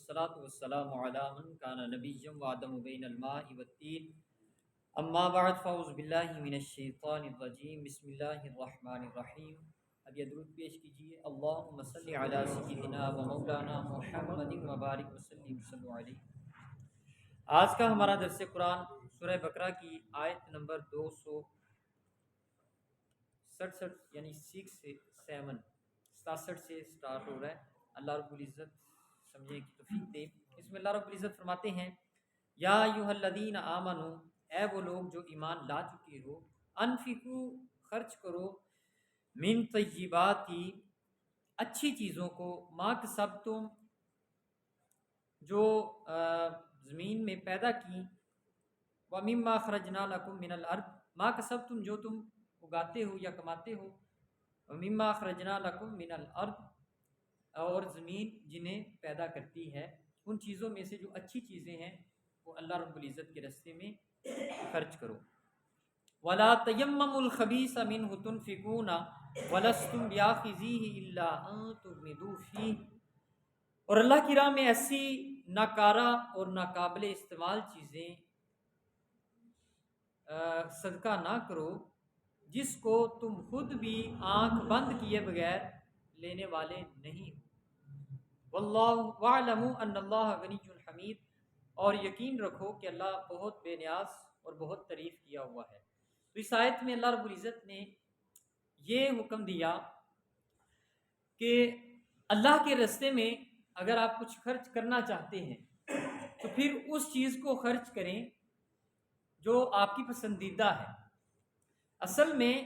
والصلاة والسلام على من كان نبيا وآدم بين الماء والطين اما بعد فاعوذ باللہ من الشیطان الرجیم بسم اللہ الرحمن الرحیم۔ اب یہ درود پیش کیجیے، اللہم صلی علی سیدنا و مولانا محمد وبارک وسلم صلی علیہ۔ آج کا ہمارا درس قرآن سورہ بقرہ کی آیت نمبر 267 یعنی 67 سے سٹارٹ ہو رہا ہے۔ اللہ رب العزت سمجھنے کی توفیق دے۔ اس میں اللہ رب العزت فرماتے ہیں، یا ایھا الذین آمنوا، اے وہ لوگ جو ایمان لا چکے ہو، انفقوا، خرچ کرو، من طیباتی، اچھی چیزوں کو، ما کسبتم، جو زمین میں پیدا کی، ومما اخرجنا لکم من الارض، ما کسبتم، جو تم اگاتے ہو یا کماتے ہو، ومما اخرجنا لکم من الارض، اور زمین جنہیں پیدا کرتی ہے، ان چیزوں میں سے جو اچھی چیزیں ہیں وہ اللہ رب العزت کے راستے میں خرچ کرو۔ وَلَا تَيَمَّمُوا الْخَبِيثَ مِنْهُ تُنْفِقُونَ وَلَسْتُمْ بِآخِذِيهِ إِلَّا أَن تُغْمِضُوا فِيهِ، اور اللہ کی راہ میں ایسی ناکارہ اور ناقابل استعمال چیزیں صدقہ نہ کرو جس کو تم خود بھی آنکھ بند کیے بغیر لینے والے نہیں ہو۔ واللہ وَاعْلَمُوا أَنَّ اللَّهَ غَنِيٌّ حَمِيدٌ، اور یقین رکھو کہ اللہ بہت بے نیاز اور بہت تعریف کیا ہوا ہے۔ تو اس آیت میں اللہ رب العزت نے یہ حکم دیا کہ اللہ کے راستے میں اگر آپ کچھ خرچ کرنا چاہتے ہیں تو پھر اس چیز کو خرچ کریں جو آپ کی پسندیدہ ہے۔ اصل میں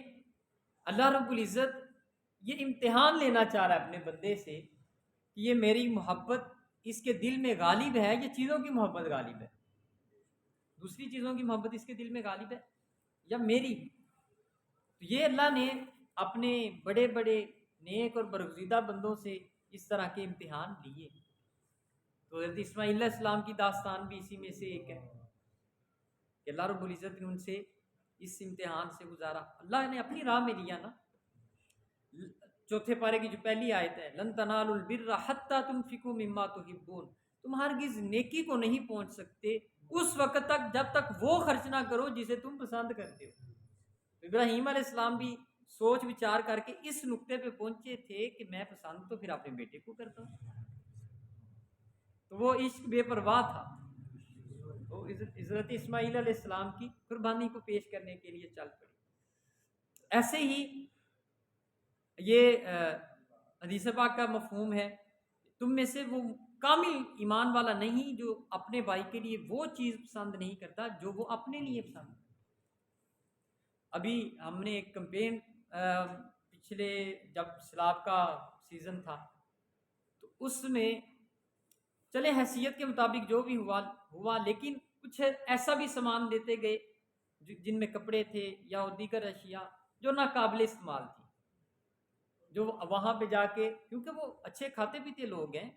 اللہ رب العزت یہ امتحان لینا چاہ رہا ہے اپنے بندے سے کہ یہ میری محبت اس کے دل میں غالب ہے، یہ چیزوں کی محبت غالب ہے، دوسری چیزوں کی محبت اس کے دل میں غالب ہے یا میری۔ تو یہ اللہ نے اپنے بڑے بڑے نیک اور برگزیدہ بندوں سے اس طرح کے امتحان لیے۔ تو حضرت اسماعیل علیہ السلام کی داستان بھی اسی میں سے ایک ہے کہ اللہ رب العزت نے ان سے اس امتحان سے گزارا، اللہ نے اپنی راہ میں لیا نا۔ چوتھے پارے کی جو پہلی آیت ہے، لن تنالوا البر حتی تنفقوا مما تحبون، تم ہرگز نیکی کو نہیں پہنچ سکتے اس وقت تک جب تک وہ خرچ نہ کرو جسے تم پسند کرتے ہو۔ ابراہیم علیہ السلام بھی سوچ وچار کر کے اس نقطے پہ پہنچے تھے کہ میں پسند تو پھر اپنے بیٹے کو کرتا ہوں، تو وہ عشق بے پرواہ تھا، تو حضرت اسماعیل علیہ السلام کی قربانی کو پیش کرنے کے لیے چل پڑی۔ ایسے ہی یہ حدیث پاک کا مفہوم ہے، تم میں سے وہ کامل ایمان والا نہیں جو اپنے بھائی کے لیے وہ چیز پسند نہیں کرتا جو وہ اپنے لیے پسند کرتا۔ ابھی ہم نے ایک کمپین پچھلے جب سیلاب کا سیزن تھا تو اس میں چلے حیثیت کے مطابق جو بھی ہوا، لیکن کچھ ایسا بھی سامان دیتے گئے جن میں کپڑے تھے یا دیگر اشیاء جو ناقابل استعمال تھی، جو وہاں پہ جا کے، کیونکہ وہ اچھے کھاتے پیتے لوگ ہیں،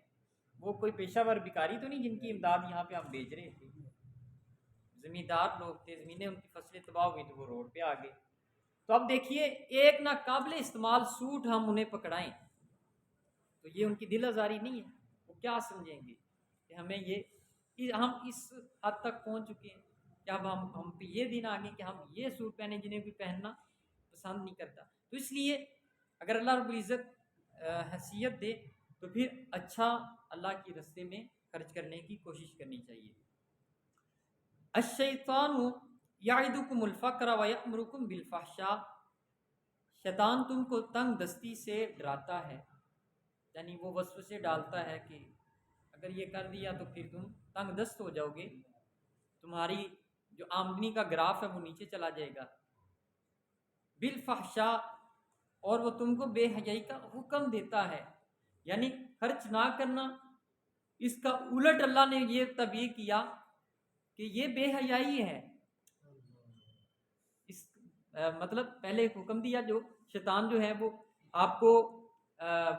وہ کوئی پیشہ ور بھکاری تو نہیں جن کی امداد یہاں پہ ہم بھیج رہے تھے، زمیندار لوگ تھے، زمینیں ان کی فصلیں تباہ ہوئی تو وہ روڈ پہ آ گئے۔ تو اب دیکھیے ایک ناقابل استعمال سوٹ ہم انہیں پکڑائیں تو یہ ان کی دل آزاری نہیں ہے، وہ کیا سمجھیں گے کہ ہمیں ہم اس حد تک پہنچ چکے ہیں کہ اب ہم پہ یہ دن آ گئے کہ ہم یہ سوٹ پہنے جنہیں کوئی پہننا پسند نہیں کرتا۔ تو اس لیے اگر اللہ رب العزت حیثیت دے تو پھر اچھا اللہ کی راستے میں خرچ کرنے کی کوشش کرنی چاہیے۔ الشیطان یعدکم الفقر ویأمرکم بالفحشاء، شیطان تم کو تنگ دستی سے ڈراتا ہے، یعنی وہ وسوسے ڈالتا ہے کہ اگر یہ کر دیا تو پھر تم تنگ دست ہو جاؤ گے، تمہاری جو آمدنی کا گراف ہے وہ نیچے چلا جائے گا۔ بالفحشاء، اور وہ تم کو بے حیائی کا حکم دیتا ہے، یعنی خرچ نہ کرنا۔ اس کا الٹ اللہ نے یہ تبیین کیا کہ یہ بے حیائی ہے۔ اس مطلب پہلے حکم دیا جو شیطان جو ہے وہ آپ کو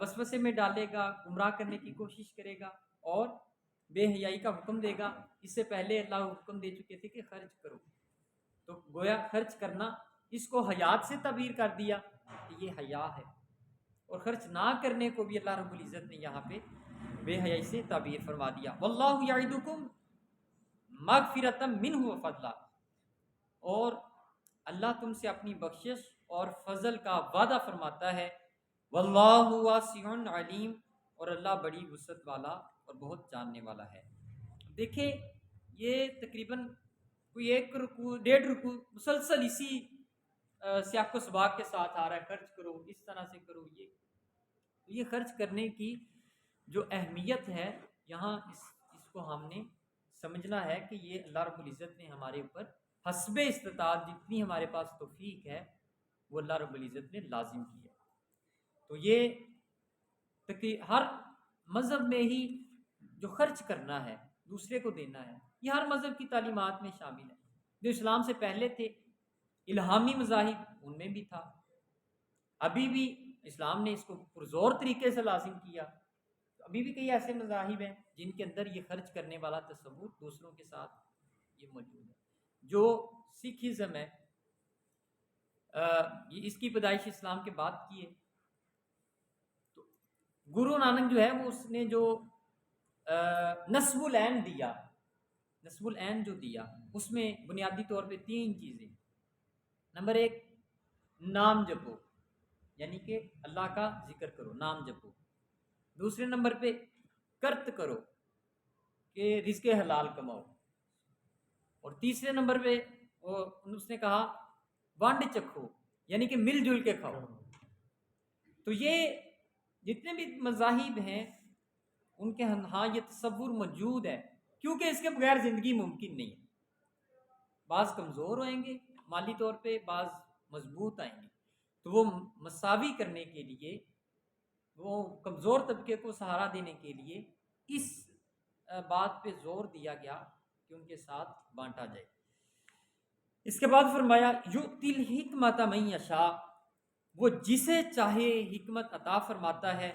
وسوسے میں ڈالے گا، گمراہ کرنے کی کوشش کرے گا اور بے حیائی کا حکم دے گا۔ اس سے پہلے اللہ حکم دے چکے تھے کہ خرچ کرو، تو گویا خرچ کرنا اس کو حیات سے تعبیر کر دیا کہ یہ حیا ہے، اور خرچ نہ کرنے کو بھی اللہ رب العزت نے یہاں پہ بے حیائی سے تعبیر فرما دیا. واللہ یعدکم مغفرۃ منہ وفضلا، اور اللہ تم سے اپنی بخشش اور فضل کا وعدہ فرماتا ہے. واللہ واسع علیم، اور اللہ بڑی وسعت والا اور بہت جاننے والا ہے. دیکھیں یہ تقریباً کوئی ایک رکوع 1.5 رکوع مسلسل اسی سیاق و سباق کے ساتھ آ رہا ہے، خرچ کرو، اس طرح سے کرو. یہ خرچ کرنے کی جو اہمیت ہے یہاں اس کو ہم نے سمجھنا ہے کہ یہ اللہ رب العزت نے ہمارے اوپر حسب استطاعت جتنی ہمارے پاس توفیق ہے وہ اللہ رب العزت نے لازم کی ہے. تو یہ ہر مذہب میں ہی جو خرچ کرنا ہے، دوسرے کو دینا ہے، یہ ہر مذہب کی تعلیمات میں شامل ہے. جو اسلام سے پہلے تھے الہامی مذاہب ان میں بھی تھا، ابھی بھی اسلام نے اس کو پرزور طریقے سے لازم کیا. ابھی بھی کئی ایسے مذاہب ہیں جن کے اندر یہ خرچ کرنے والا تصور دوسروں کے ساتھ یہ موجود ہے. جو سکھزم ہے اس کی پیدائش اسلام کے بعد کی ہے. تو گرو نانک جو ہے وہ اس نے جو نصب العین دیا، نصب العین جو دیا اس میں بنیادی طور پہ 3 چیزیں. نمبر 1 نام جپو، یعنی کہ اللہ کا ذکر کرو، نام جپو. دوسرے نمبر پہ کرت کرو کہ رزق حلال کماؤ. اور تیسرے نمبر پہ اس نے کہا وانڈ چکھو، یعنی کہ مل جل کے کھاؤ. تو یہ جتنے بھی مذاہب ہیں ان کے ہاں یہ تصور موجود ہے، کیونکہ اس کے بغیر زندگی ممکن نہیں ہے. بعض کمزور ہوئیں گے مالی طور پہ، بعض مضبوط آئیں گے. تو وہ مساوی کرنے کے لیے، وہ کمزور طبقے کو سہارا دینے کے لیے اس بات پہ زور دیا گیا کہ ان کے ساتھ بانٹا جائے. اس کے بعد فرمایا یؤتی الحکمۃ من یشاء، وہ جسے چاہے حکمت عطا فرماتا ہے.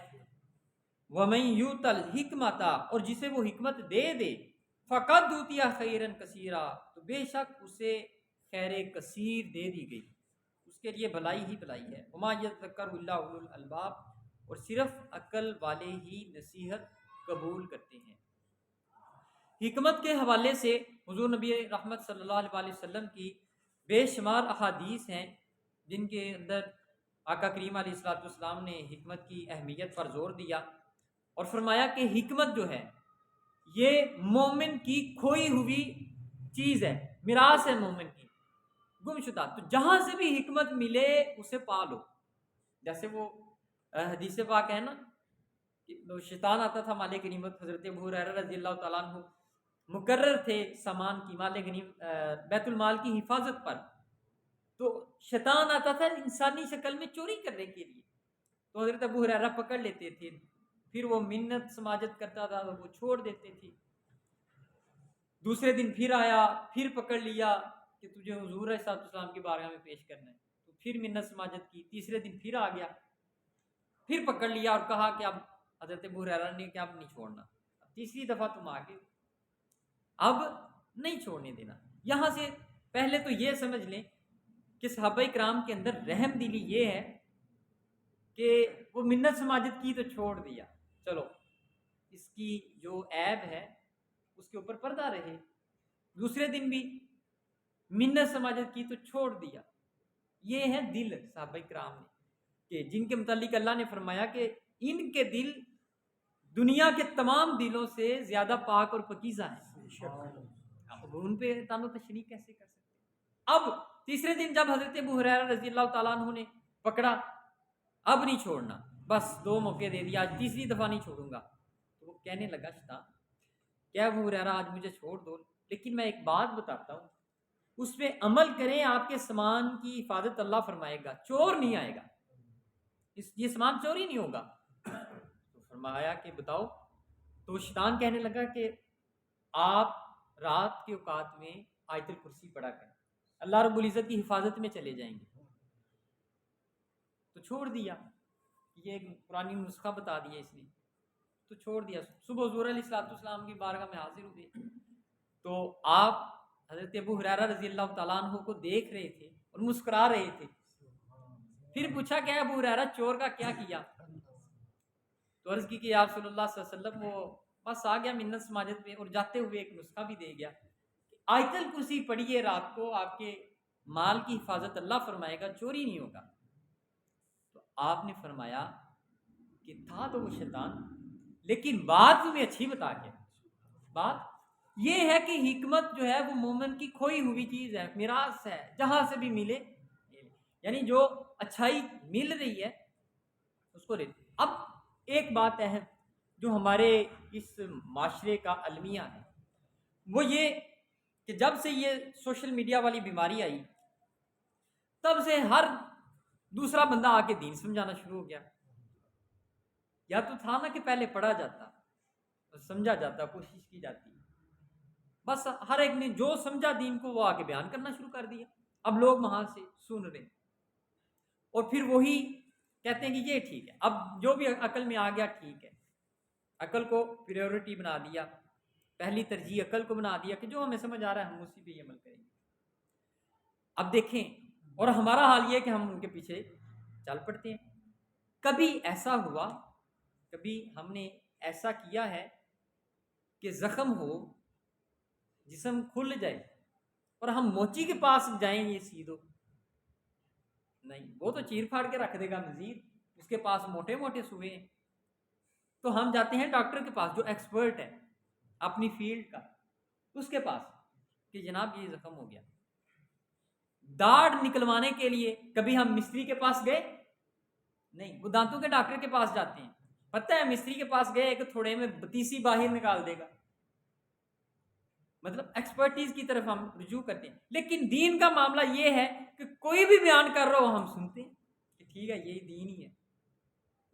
ومن یؤت الحکمۃ، اور جسے وہ حکمت دے فقد اوتی خیرا کثیرا، تو بے شک اسے خیر کثیر دے دی گئی، اس کے لیے بھلائی ہی بھلائی ہے. وما یذکر الا اولو الالباب، اور صرف عقل والے ہی نصیحت قبول کرتے ہیں. حکمت کے حوالے سے حضور نبی رحمت صلی اللہ علیہ وسلم کی بے شمار احادیث ہیں جن کے اندر آقا کریم علیہ الصلوۃ والسلام نے حکمت کی اہمیت پر زور دیا اور فرمایا کہ حکمت جو ہے یہ مومن کی کھوئی ہوئی چیز ہے، میراث ہے مومن کی گم شدہ. تو جہاں سے بھی حکمت ملے اسے پالو. جیسے وہ حدیث پاک ہے نا کہ شیطان آتا تھا مال غنیمت، حضرت ابو ہریرہ رضی اللہ تعالیٰ عنہ مقرر تھے سامان کی، مال غنیمت بیت المال کی حفاظت پر. تو شیطان آتا تھا انسانی شکل میں چوری کرنے کے لیے، تو حضرت ابو ہریرہ پکڑ لیتے تھے، پھر وہ منت سماجت کرتا تھا وہ چھوڑ دیتے تھے. دوسرے دن پھر آیا، پھر پکڑ لیا کہ تجھے حضور علیہ السلام کی بارگاہ میں پیش کرنا ہے، تو پھر منت سماجت کی. تیسرے دن پھر آ گیا، پھر پکڑ لیا اور کہا کہ اب حضرت ابو ہریرہ نے کہ اب نہیں چھوڑنا. تیسری دفعہ تم آ گئے، اب نہیں چھوڑنے دینا. یہاں سے پہلے تو یہ سمجھ لیں کہ صحابہ کرام کے اندر رحم دلی یہ ہے کہ وہ منت سماجت کی تو چھوڑ دیا، چلو اس کی جو عیب ہے اس کے اوپر پردہ رہے. دوسرے دن بھی منت سماجت کی تو چھوڑ دیا. یہ ہے دل صحابہ کرام نے، کہ جن کے متعلق اللہ نے فرمایا کہ ان کے دل دنیا کے تمام دلوں سے زیادہ پاک اور پاکیزہ ہیں. اب ان پہ تانو تشریح کیسے کر سکتے. اب تیسرے دن جب حضرت ابو ہریرہ رضی اللہ تعالیٰ عنہ نے پکڑا، اب نہیں چھوڑنا، بس 2 موقع دے دیا، آج تیسری دفعہ نہیں چھوڑوں گا. تو وہ کہنے لگا شیطان کیا ابو ہریرہ آج مجھے چھوڑ دو، لیکن میں ایک بات بتاتا ہوں، اس پہ عمل کریں، آپ کے سامان کی حفاظت اللہ فرمائے گا، چور نہیں آئے گا، یہ سامان چوری نہیں ہوگا. تو فرمایا کہ بتاؤ. تو شیطان کہنے لگا کہ آپ رات کے اوقات میں آیت الکرسی پڑھا کریں، اللہ رب العزت کی حفاظت میں چلے جائیں گے. تو چھوڑ دیا، یہ ایک پرانی نسخہ بتا دیا اس نے، تو چھوڑ دیا. صبح حضور علیہ السلام کی بارگاہ میں حاضر ہوئے تو آپ حضرت ابو ہریرہ رضی اللہ تعالیٰ عنہ کو دیکھ رہے تھے اور مسکرا رہے تھے. پھر پوچھا کہ ابو ہریرہ چور کا کیا کیا؟ تو عرض کی کہ یا رسول اللہ صلی اللہ علیہ وسلم وہ بس آ گیا منت سماجت میں، اور جاتے ہوئے ایک نسخہ بھی دے گیا، آیت الکرسی پڑھیے رات کو، آپ کے مال کی حفاظت اللہ فرمائے گا، چوری نہیں ہوگا۔ تو آپ نے فرمایا کہ تھا تو وہ شیطان، لیکن بات تمہیں اچھی بتا کے، بات یہ ہے کہ حکمت جو ہے وہ مومن کی کھوئی ہوئی چیز ہے، میراث ہے، جہاں سے بھی ملے، یعنی جو اچھائی مل رہی ہے اس کو لیتے۔ اب ایک بات اہم جو ہمارے اس معاشرے کا المیہ ہے وہ یہ کہ جب سے یہ سوشل میڈیا والی بیماری آئی تب سے ہر دوسرا بندہ آ کے دین سمجھانا شروع ہو گیا۔ یا تو تھا نا کہ پہلے پڑھا جاتا، سمجھا جاتا، کوشش کی جاتی، بس ہر ایک نے جو سمجھا دین کو وہ آ کے بیان کرنا شروع کر دیا، اب لوگ وہاں سے سن رہے اور پھر وہی کہتے ہیں کہ یہ ٹھیک ہے، اب جو بھی عقل میں آ گیا ٹھیک ہے، عقل کو پریورٹی بنا دیا، پہلی ترجیح عقل کو بنا دیا کہ جو ہمیں سمجھ آ رہا ہے ہم اسی پہ عمل کریں گے۔ اب دیکھیں، اور ہمارا حال یہ کہ ہم ان کے پیچھے چل پڑتے ہیں۔ کبھی ایسا ہوا، کبھی ہم نے ایسا کیا ہے کہ زخم ہو، جسم کھل جائے اور ہم موچی کے پاس جائیں یہ سیدھو نہیں، وہ تو چیر پھاڑ کے رکھ دے گا مزید، اس کے پاس موٹے موٹے سوئے ہیں، تو ہم جاتے ہیں ڈاکٹر کے پاس جو ایکسپرٹ ہے اپنی فیلڈ کا، اس کے پاس کہ جناب یہ زخم ہو گیا۔ داڑھ نکلوانے کے لیے کبھی ہم مستری کے پاس گئے نہیں، وہ دانتوں کے ڈاکٹر کے پاس جاتے ہیں، پتہ ہے مستری کے پاس گئے ایک تھوڑے میں بتیسی باہر نکال دے گا، مطلب ایکسپرٹیز کی طرف ہم رجوع کرتے ہیں۔ لیکن دین کا معاملہ یہ ہے کہ کوئی بھی بیان کر رہا ہو ہم سنتے ہیں کہ ٹھیک ہے یہی دین ہی ہے۔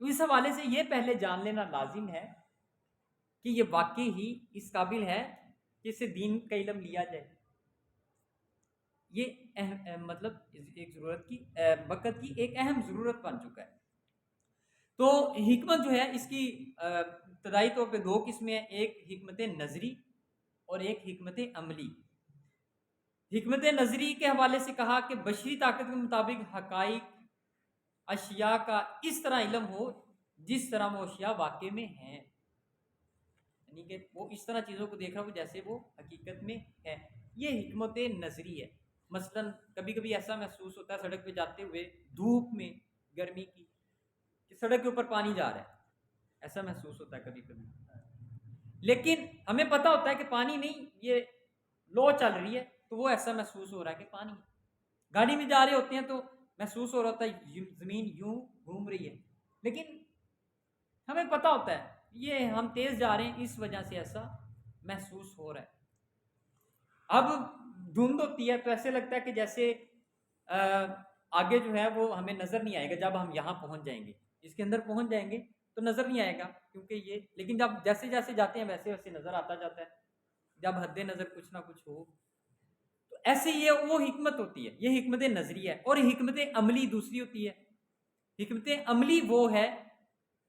تو اس حوالے سے یہ پہلے جان لینا لازم ہے کہ یہ واقعی ہی اس قابل ہے کہ اسے دین کا علم لیا جائے، یہ مطلب ایک ضرورت کی وقت کی ایک اہم ضرورت بن چکا ہے۔ تو حکمت جو ہے اس کی ابتدائی طور پہ دو قسمیں ہیں، ایک حکمت نظری اور ایک حکمت عملی۔ حکمت نظری کے حوالے سے کہا کہ بشری طاقت کے مطابق حقائق اشیاء کا اس طرح علم ہو جس طرح وہ اشیاء واقع میں ہیں، یعنی کہ وہ اس طرح چیزوں کو دیکھ رہا ہو جیسے وہ حقیقت میں ہے، یہ حکمت نظری ہے۔ مثلا کبھی کبھی ایسا محسوس ہوتا ہے سڑک پہ جاتے ہوئے دھوپ میں، گرمی کی، کہ سڑک کے اوپر پانی جا رہا ہے، ایسا محسوس ہوتا ہے کبھی کبھی، لیکن ہمیں پتہ ہوتا ہے کہ پانی نہیں، یہ لو چل رہی ہے تو وہ ایسا محسوس ہو رہا ہے کہ پانی ہے۔ گاڑی میں جا رہے ہوتے ہیں تو محسوس ہو رہا ہوتا ہے زمین یوں گھوم رہی ہے، لیکن ہمیں پتہ ہوتا ہے یہ ہم تیز جا رہے ہیں اس وجہ سے ایسا محسوس ہو رہا ہے۔ اب دھند ہوتی ہے تو ایسے لگتا ہے کہ جیسے آگے جو ہے وہ ہمیں نظر نہیں آئے گا، جب ہم یہاں پہنچ جائیں گے، اس کے اندر پہنچ جائیں گے تو نظر نہیں آئے گا، کیونکہ یہ، لیکن جب جیسے جیسے جاتے ہیں ویسے ویسے نظر آتا جاتا ہے، جب حد نظر کچھ نہ کچھ ہو تو ایسے یہ وہ حکمت ہوتی ہے، یہ حکمت نظری ہے۔ اور حکمت عملی دوسری ہوتی ہے۔ حکمت عملی وہ ہے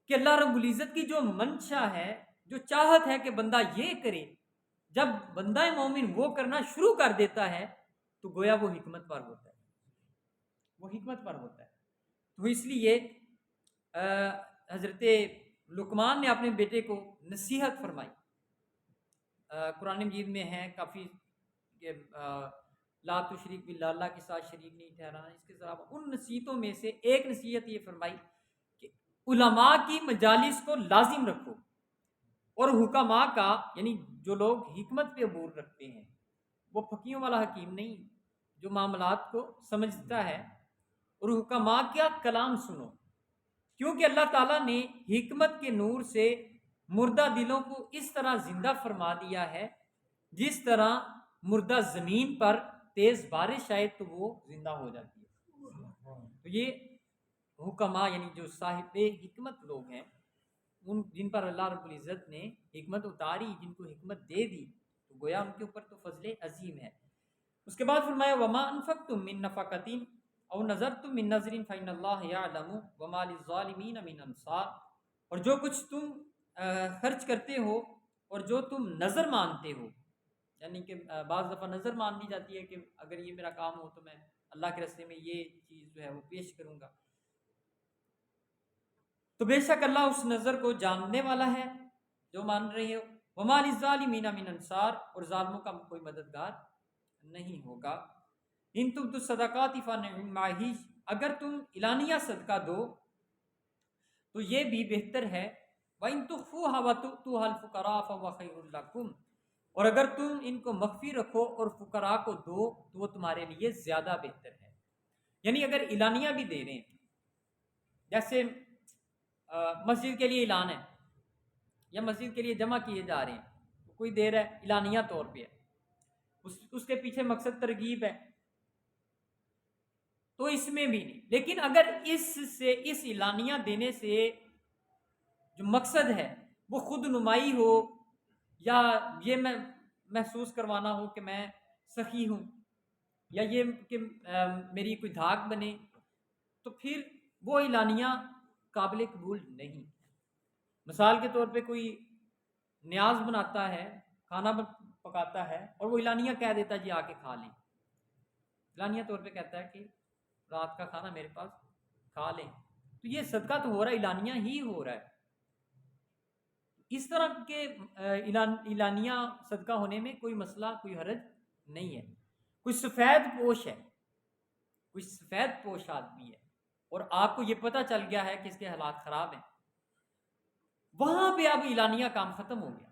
کہ اللہ رب العزت کی جو منشا ہے، جو چاہت ہے کہ بندہ یہ کرے، جب بندہ مومن وہ کرنا شروع کر دیتا ہے تو گویا وہ حکمت پر ہوتا ہے، وہ حکمت پر ہوتا ہے۔ تو اس لیے حضرت لقمان نے اپنے بیٹے کو نصیحت فرمائی، قرآن مجید میں ہے کافی کہ لا تشریک باللہ، اللہ کے ساتھ شریک نہیں ٹھہرانا۔ اس کے علاوہ ان نصیحتوں میں سے ایک نصیحت یہ فرمائی کہ علماء کی مجالس کو لازم رکھو، اور حکماء کا، یعنی جو لوگ حکمت پہ عبور رکھتے ہیں، وہ پھکیوں والا حکیم نہیں، جو معاملات کو سمجھتا ہے، اور حکماء کا کلام سنو، کیونکہ اللہ تعالیٰ نے حکمت کے نور سے مردہ دلوں کو اس طرح زندہ فرما دیا ہے جس طرح مردہ زمین پر تیز بارش آئے تو وہ زندہ ہو جاتی ہے۔ تو یہ حکماء یعنی جو صاحب حکمت لوگ ہیں، ان جن پر اللہ رب العزت نے حکمت اتاری، جن کو حکمت دے دی، تو گویا ان کے اوپر تو فضل عظیم ہے۔ اس کے بعد فرمایا وما انفقتم من نفقۃ او نذرتم من نذر فإن اللہ یعلم وما للظالمین من انصار، اور جو کچھ تم خرچ کرتے ہو اور جو تم نظر مانتے ہو، یعنی کہ بعض دفعہ نظر مان لی جاتی ہے کہ اگر یہ میرا کام ہو تو میں اللہ کے راستے میں یہ چیز جو ہے وہ پیش کروں گا، تو بے شک اللہ اس نظر کو جاننے والا ہے جو مان رہے ہو. وما للظالمین من انصار، اور ظالموں کا کوئی مددگار نہیں ہوگا. ان تم تو صدقات فنعما ہی، اگر تم اعلانیہ صدقہ دو تو یہ بھی بہتر ہے. وَإِن تُخْفُوهَا وَتُؤْتُوهَا الْفُقَرَاءَ فَهُوَ خَيْرٌ لَكُمْ، اور اگر تم ان کو مخفی رکھو اور فقراء کو دو تو وہ تمہارے لیے زیادہ بہتر ہے. یعنی اگر اعلانیہ بھی دے رہے ہیں، جیسے مسجد کے لیے اعلان ہے یا مسجد کے لیے جمع کیے جا رہے ہیں، کوئی دے رہا ہے اعلانیہ طور پہ ہے، اس کے پیچھے مقصد ترغیب ہے، تو اس میں بھی نہیں. لیکن اگر اس اعلانیہ دینے سے جو مقصد ہے وہ خود نمائی ہو، یا یہ میں محسوس کروانا ہو کہ میں سخی ہوں، یا یہ کہ میری کوئی دھاک بنے، تو پھر وہ اعلانیہ قابل قبول نہیں. مثال کے طور پہ کوئی نیاز بناتا ہے، کھانا پکاتا ہے، اور وہ اعلانیہ کہہ دیتا ہے جی آ کے کھا لیں. اعلانیہ طور پہ کہتا ہے کہ رات کا کھانا میرے پاس کھا لیں، تو یہ صدقہ تو ہو رہا ہے، اعلانیہ ہی ہو رہا ہے. اس طرح کے اعلانیہ صدقہ ہونے میں کوئی مسئلہ، کوئی حرج نہیں ہے. کوئی سفید پوش ہے، کوئی سفید پوش آدمی ہے، اور آپ کو یہ پتہ چل گیا ہے کہ اس کے حالات خراب ہیں، وہاں پہ اب اعلانیہ کام ختم ہو گیا.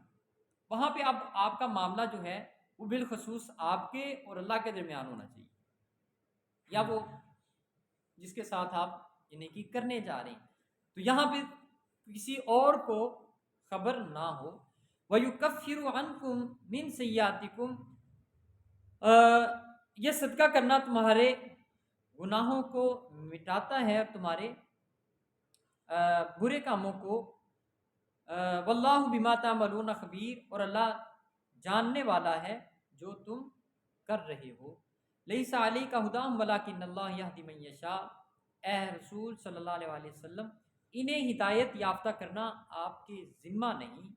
وہاں پہ اب آپ کا معاملہ جو ہے وہ بالخصوص آپ کے اور اللہ کے درمیان ہونا چاہیے، یا وہ جس کے ساتھ آپ یہ نیکی کرنے جا رہے ہیں. تو یہاں پہ کسی اور کو خبر نہ ہو. وَيُكَفِّرُ عَنْكُمْ مِنْ سَيِّئَاتِكُمْ، یہ صدقہ کرنا تمہارے گناہوں کو مٹاتا ہے اور تمہارے برے کاموں کو. واللہ بما تعملون خبیر، اور اللہ جاننے والا ہے جو تم کر رہے ہو. لیس علیک ھداھم ولکن اللہ یہدی من یشاء، اے رسول صلی اللہ علیہ وسلم انہیں ہدایت یافتہ کرنا آپ کے ذمہ نہیں.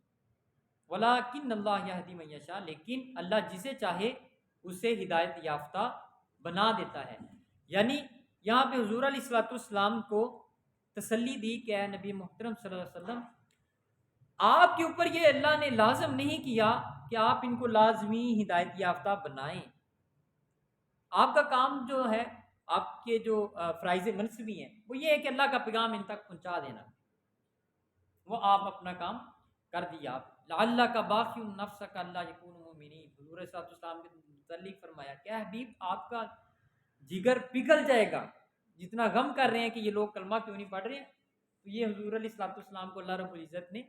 ولکن اللہ یہدی من یشاء، لیکن اللہ جسے چاہے اسے ہدایت یافتہ بنا دیتا ہے. یعنی یہاں پہ حضور علیہ الصلوۃ والسلام کو تسلی دی کہ اے نبی محترم صلی اللہ علیہ وسلم، آپ کے اوپر یہ اللہ نے لازم نہیں کیا کہ آپ ان کو لازمی ہدایت یافتہ بنائیں. آپ کا کام جو ہے، آپ کے جو فرائض منصبی ہیں، وہ یہ ہے کہ اللہ کا پیغام ان تک پہنچا دینا. وہ آپ اپنا کام کر دیا. لعلک باخع نفسک الا یکونوا مؤمنین، حضور صلی اللہ علیہ وسلم نے متعلق فرمایا کہ حبیب آپ کا جگر پگھل جائے گا، جتنا غم کر رہے ہیں کہ یہ لوگ کلمہ کیوں نہیں پڑھ رہے ہیں. تو یہ حضور علیہ الصلوۃ والسلام کو اللہ رب العزت نے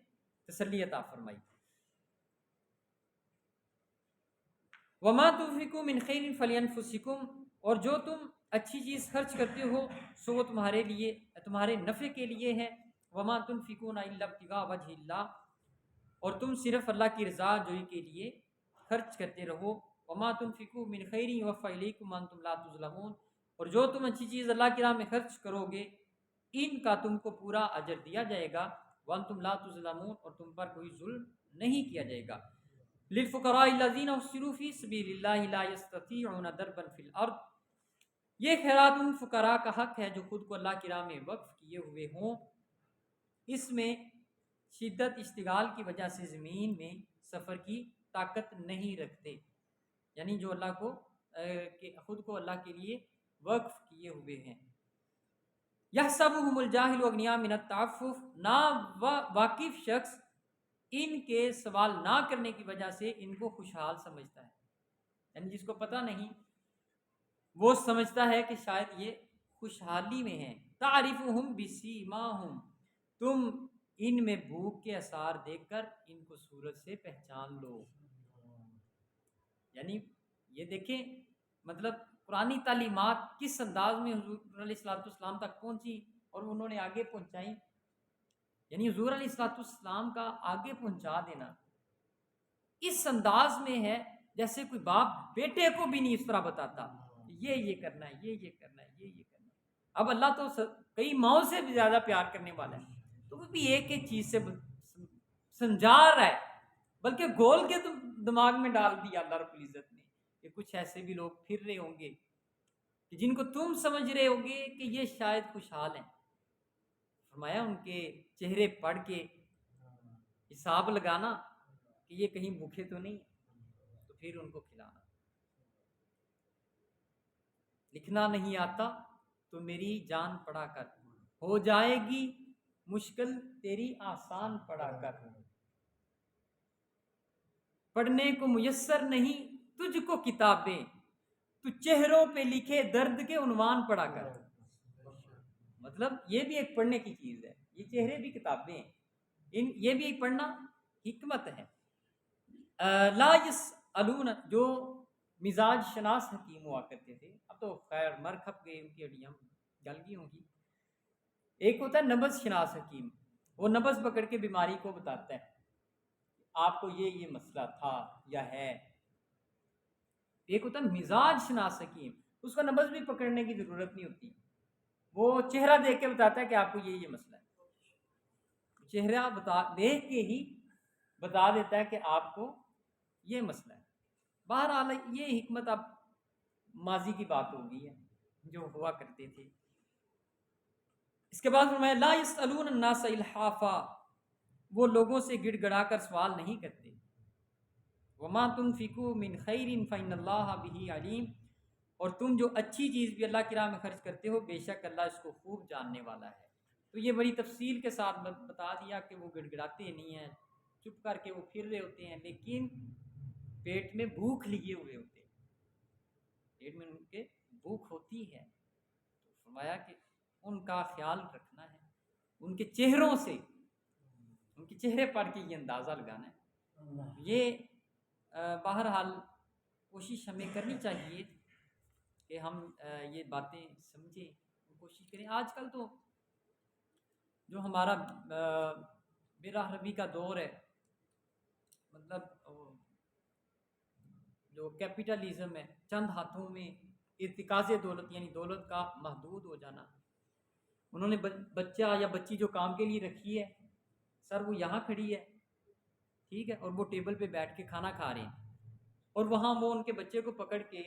تسلی عطا فرمائی. وما تنفقوا من خیر فلانفسکم، اور جو تم اچھی چیز خرچ کرتے ہو سو وہ تمہارے لیے، تمہارے نفع کے لیے ہے. وما تنفقون الا ابتغاء وجہ اللہ، اور تم صرف اللہ کی رضا جوئی کے لیے خرچ کرتے رہو. وما تنفقوا من خیر یوفى الیکم وانتم لا تظلمون، اور جو تم اچھی چیز اللہ کی راہ میں خرچ کرو گے ان کا تم کو پورا اجر دیا جائے گا. وانتم لا تظلمون، اور تم پر کوئی ظلم نہیں کیا جائے گا. للفقراء الذین احصروا فی سبیل اللہ لا یستطیعون ضربا فی الارض، یہ خیرات ان فقراء کا حق ہے جو خود کو اللہ کی راہ میں وقف کیے ہوئے ہوں، اس میں شدت اشتغال کی وجہ سے زمین میں سفر کی طاقت نہیں رکھتے. یعنی جو اللہ کو خود کو اللہ کے لیے وقف کیے ہوئے ہیں. یحسبهم الجاہل اغنیاء من التعفف، نا واقف شخص ان کے سوال نہ کرنے کی وجہ سے ان کو خوشحال سمجھتا ہے. یعنی جس کو پتہ نہیں وہ سمجھتا ہے کہ شاید یہ خوشحالی میں ہیں. تعرفهم بسیماہم، تم ان میں بھوک کے آثار دیکھ کر ان کو صورت سے پہچان لو. یعنی یہ دیکھیں مطلب قرآنی تعلیمات کس انداز میں حضور علیہ الصلوۃ والسلام تک پہنچی اور انہوں نے آگے پہنچائی. یعنی حضور علیہ الصلوۃ والسلام کا آگے پہنچا دینا اس انداز میں ہے جیسے کوئی باپ بیٹے کو بھی نہیں اس طرح بتاتا یہ کرنا ہے، یہ کرنا ہے، یہ کرنا ہے. اب اللہ تو کئی ماؤں سے بھی زیادہ پیار کرنے والا ہے، تو وہ بھی ایک ایک چیز سے سمجھا رہا ہے، بلکہ گول کے دماغ میں ڈال دیا اللہ رب العزت نے کہ کچھ ایسے بھی لوگ پھر رہے ہوں گے کہ جن کو تم سمجھ رہے ہوگے کہ یہ شاید خوشحال ہیں. فرمایا ان کے چہرے پڑھ کے حساب لگانا کہ یہ کہیں بھوکے تو نہیں، تو پھر ان کو کھلانا۔ لکھنا نہیں آتا تو میری جان پڑھا کر، ہو جائے گی مشکل تیری آسان پڑھا کر۔ پڑھنے کو میسر نہیں تجھ کو کتابیں، تو چہروں پہ لکھے درد کے عنوان پڑھا کر۔ مطلب یہ بھی ایک پڑھنے کی چیز ہے، یہ چہرے بھی کتابیں ہیں، یہ بھی ایک پڑھنا حکمت ہے۔ لا یسألون، جو مزاج شناس حکیم ہوا کرتے تھے، اب تو خیر مر کھپ گئے، ان کی ہڈیاں گل گئی ہوں گی۔ ایک ہوتا ہے نبض شناس حکیم، وہ نبض پکڑ کے بیماری کو بتاتا ہے آپ کو یہ مسئلہ تھا یا ہے۔ ایک ہوتا ہے مزاج شناس حکیم، اس کو نبض بھی پکڑنے کی ضرورت نہیں ہوتی، وہ چہرہ دیکھ کے بتاتا ہے کہ آپ کو یہ مسئلہ ہے، چہرہ دیکھ کے ہی بتا دیتا ہے کہ آپ کو یہ مسئلہ ہے۔ بہرحال یہ حکمت اب ماضی کی بات ہو گئی ہے، جو ہوا کرتے تھے۔ اس کے بعد فرمایا لا یسألون الناس الحافا، وہ لوگوں سے گڑ گڑا کر سوال نہیں کرتے۔ وما تنفقوا من خیر فإن اللہ بہ علیم، اور تم جو اچھی چیز بھی اللہ کی راہ میں خرچ کرتے ہو، بے شک اللہ اس کو خوب جاننے والا ہے۔ تو یہ بڑی تفصیل کے ساتھ بتا دیا کہ وہ گڑ گڑاتے نہیں ہیں، چپ کر کے وہ پھر رہے ہوتے ہیں، لیکن پیٹ میں بھوک لیے ہوئے ہوتے ہیں، پیٹ میں ان کے بھوک ہوتی ہے۔ تو فرمایا کہ ان کا خیال رکھنا ہے، ان کے چہروں سے، ان کے چہرے پڑھ کے یہ اندازہ لگانا ہے۔ یہ بہرحال کوشش ہمیں کرنی چاہیے کہ ہم یہ باتیں سمجھیں، کوشش کریں۔ آج کل تو جو ہمارا برہمی کا دور ہے، مطلب جو کیپٹلزم ہے، چند ہاتھوں میں ارتکاز دولت، یعنی دولت کا محدود ہو جانا۔ انہوں نے بچہ یا بچی جو کام کے لیے رکھی ہے، سر وہ یہاں کھڑی ہے، ٹھیک ہے، اور وہ ٹیبل پہ بیٹھ کے کھانا کھا رہے ہیں، اور وہاں وہ ان کے بچے کو پکڑ کے،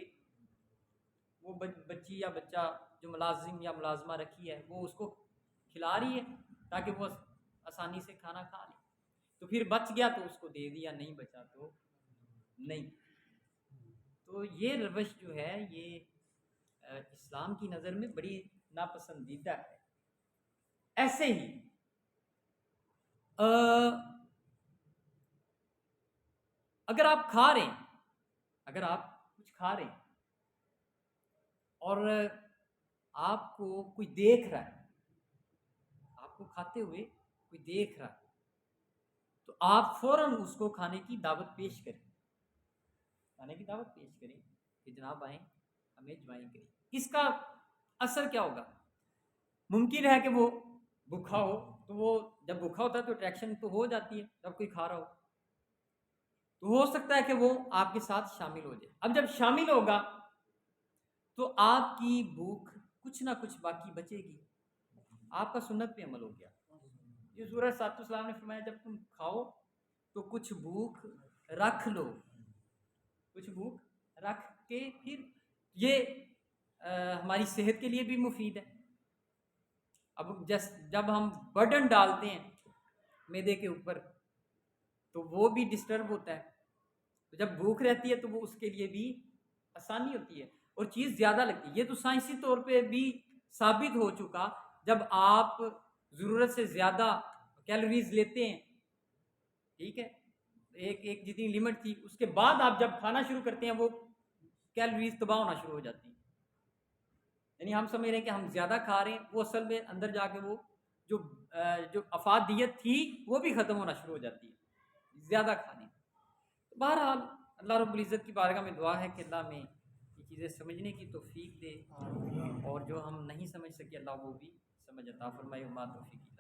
وہ بچی یا بچہ جو ملازم یا ملازمہ رکھی ہے، وہ اس کو کھلا رہی ہے تاکہ وہ آسانی سے کھانا کھا لے۔ تو پھر بچ گیا تو اس کو دے دیا، نہیں بچا تو نہیں۔ تو یہ روش جو ہے یہ اسلام کی نظر میں بڑی ناپسندیدہ ہے۔ ایسے ہی اگر آپ کھا رہے ہیں، اگر آپ کچھ کھا رہے ہیں اور آپ کو کوئی دیکھ رہا ہے، آپ کو کھاتے ہوئے کوئی دیکھ رہا ہے، تو آپ فوراً اس کو کھانے کی دعوت پیش کریں، کھانے کی دعوت پیش کریں کہ جناب آئیں ہمیں جوائن کریں۔ اس کا اثر کیا ہوگا؟ ممکن ہے کہ وہ بھوکا ہو، تو وہ جب بھوکا ہوتا ہے تو اٹریکشن تو ہو جاتی ہے جب کوئی کھا رہا ہو، تو ہو سکتا ہے کہ وہ آپ کے ساتھ شامل ہو جائے۔ اب جب شامل ہوگا تو آپ کی بھوک کچھ نہ کچھ باقی بچے گی، آپ کا سنت پہ عمل ہو گیا۔ یہ حضور صلی اللہ علیہ وسلم نے فرمایا جب تم کھاؤ تو کچھ بھوک رکھ لو، کچھ بھوک رکھ کے پھر یہ ہماری صحت کے لیے بھی مفید ہے۔ اب جب ہم برڈن ڈالتے ہیں معدے کے اوپر تو وہ بھی ڈسٹرب ہوتا ہے، تو جب بھوک رہتی ہے تو وہ اس کے لیے بھی آسانی ہوتی ہے اور چیز زیادہ لگتی ہے۔ یہ تو سائنسی طور پہ بھی ثابت ہو چکا، جب آپ ضرورت سے زیادہ کیلوریز لیتے ہیں، ٹھیک ہے، ایک جتنی لمٹ تھی، اس کے بعد آپ جب کھانا شروع کرتے ہیں وہ کیلوریز تباہ ہونا شروع ہو جاتی ہیں، یعنی ہم سمجھ رہے ہیں کہ ہم زیادہ کھا رہے ہیں، وہ اصل میں اندر جا کے وہ جو افادیت تھی وہ بھی ختم ہونا شروع ہو جاتی ہے زیادہ کھانے۔ بہرحال اللہ رب العزت کی بارگاہ میں دعا ہے کہ اللہ میں یہ چیزیں سمجھنے کی توفیق دے، اور جو ہم نہیں سمجھ سکے اللہ وہ بھی سمجھ عطا فرمائے۔ وما توفیق